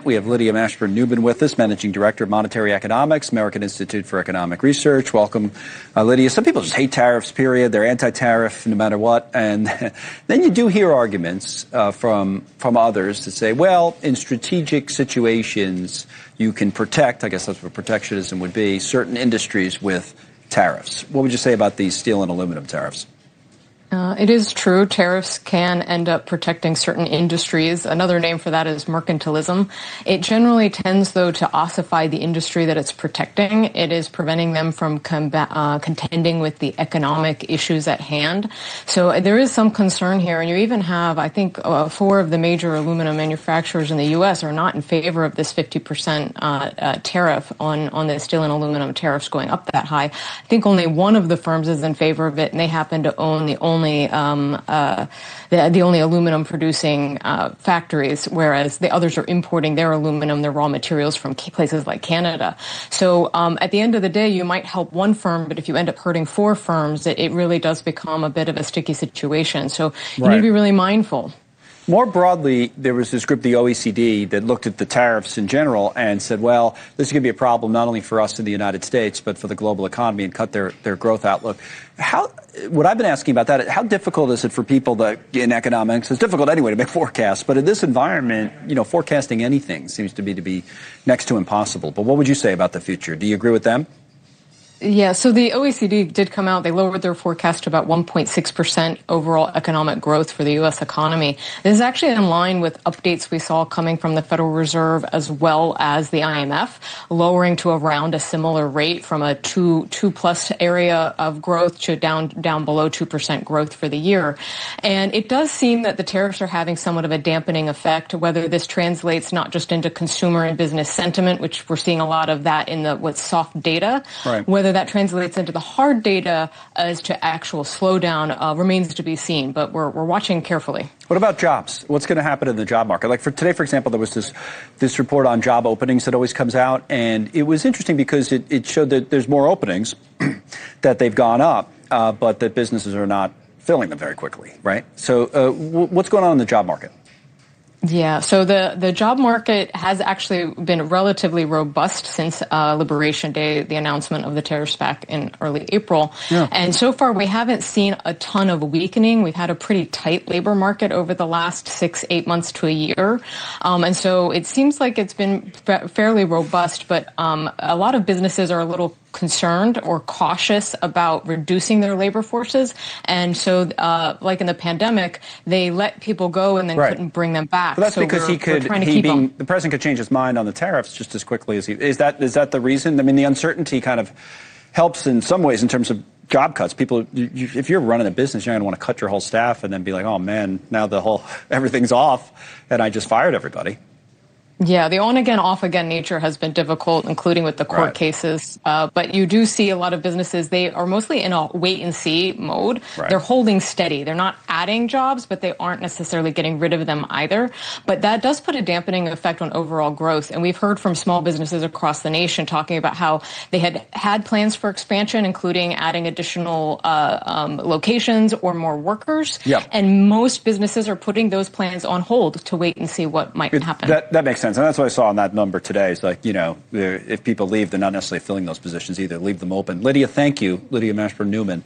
We have Lydia Mashburn Newman with us, Managing Director of Monetary Economics, American Institute for Economic Research. Welcome, Lydia. Some people just hate tariffs, period. They're anti-tariff no matter what. And then you do hear arguments from others to say, well, in strategic situations, you can protect, I guess that's what protectionism would be, certain industries with tariffs. What would you say about these steel and aluminum tariffs? It is true. Tariffs can end up protecting certain industries. Another name for that is mercantilism. It generally tends, though, to ossify the industry that it's protecting. It is preventing them from contending with the economic issues at hand. So there is some concern here. And you even have, I think, 4 of the major aluminum manufacturers in the U.S. are not in favor of this 50% tariff on the steel and aluminum tariffs going up that high. I think only one of the firms is in favor of it, and they happen to own the only aluminum producing factories, whereas the others are importing their aluminum, their raw materials from places like Canada. So at the end of the day, you might help one firm, but if you end up hurting 4 firms, it really does become a bit of a sticky situation. So you need to be really mindful. More broadly, there was this group, the OECD, that looked at the tariffs in general and said, well, this is going to be a problem not only for us in the United States, but for the global economy, and cut their growth outlook. What I've been asking about that, how difficult is it for people that, in economics, it's difficult anyway to make forecasts, but in this environment, forecasting anything seems to be next to impossible. But what would you say about the future? Do you agree with them? Yeah, so the OECD did come out. They lowered their forecast to about 1.6% overall economic growth for the U.S. economy. This is actually in line with updates we saw coming from the Federal Reserve as well as the IMF, lowering to around a similar rate from a 2+ area of growth to down below 2% growth for the year. And it does seem that the tariffs are having somewhat of a dampening effect, whether this translates not just into consumer and business sentiment, which we're seeing a lot of that in what's soft data, right. Whether that translates into the hard data as to actual slowdown remains to be seen, but we're watching carefully. What about jobs? What's going to happen in the job market? Like for today, for example, there was this report on job openings that always comes out, and it was interesting because it showed that there's more openings, that they've gone up, but that businesses are not filling them very quickly, right? So what's going on in the job market? Yeah, so the job market has actually been relatively robust since Liberation Day, the announcement of the tariffs back in early April. Yeah. And so far, we haven't seen a ton of weakening. We've had a pretty tight labor market over the last 6-8 months to a year. And so it seems like it's been fairly robust, but a lot of businesses are a little concerned or cautious about reducing their labor forces. And so, like in the pandemic, they let people go and then couldn't bring them back. But that's because the president could change his mind on the tariffs just as quickly as is that the reason? I mean, the uncertainty kind of helps in some ways in terms of job cuts. People, if you're running a business, you're going to want to cut your whole staff and then be like, oh man, now everything's off and I just fired everybody. Yeah, the on-again, off-again nature has been difficult, including with the court cases. But you do see a lot of businesses, they are mostly in a wait-and-see mode. Right. They're holding steady. They're not adding jobs, but they aren't necessarily getting rid of them either. But that does put a dampening effect on overall growth. And we've heard from small businesses across the nation talking about how they had plans for expansion, including adding additional locations or more workers. Yep. And most businesses are putting those plans on hold to wait and see what might happen. That makes sense. And that's what I saw on that number today. It's like, if people leave, they're not necessarily filling those positions either. Leave them open. Lydia, thank you. Lydia Mashburn Newman.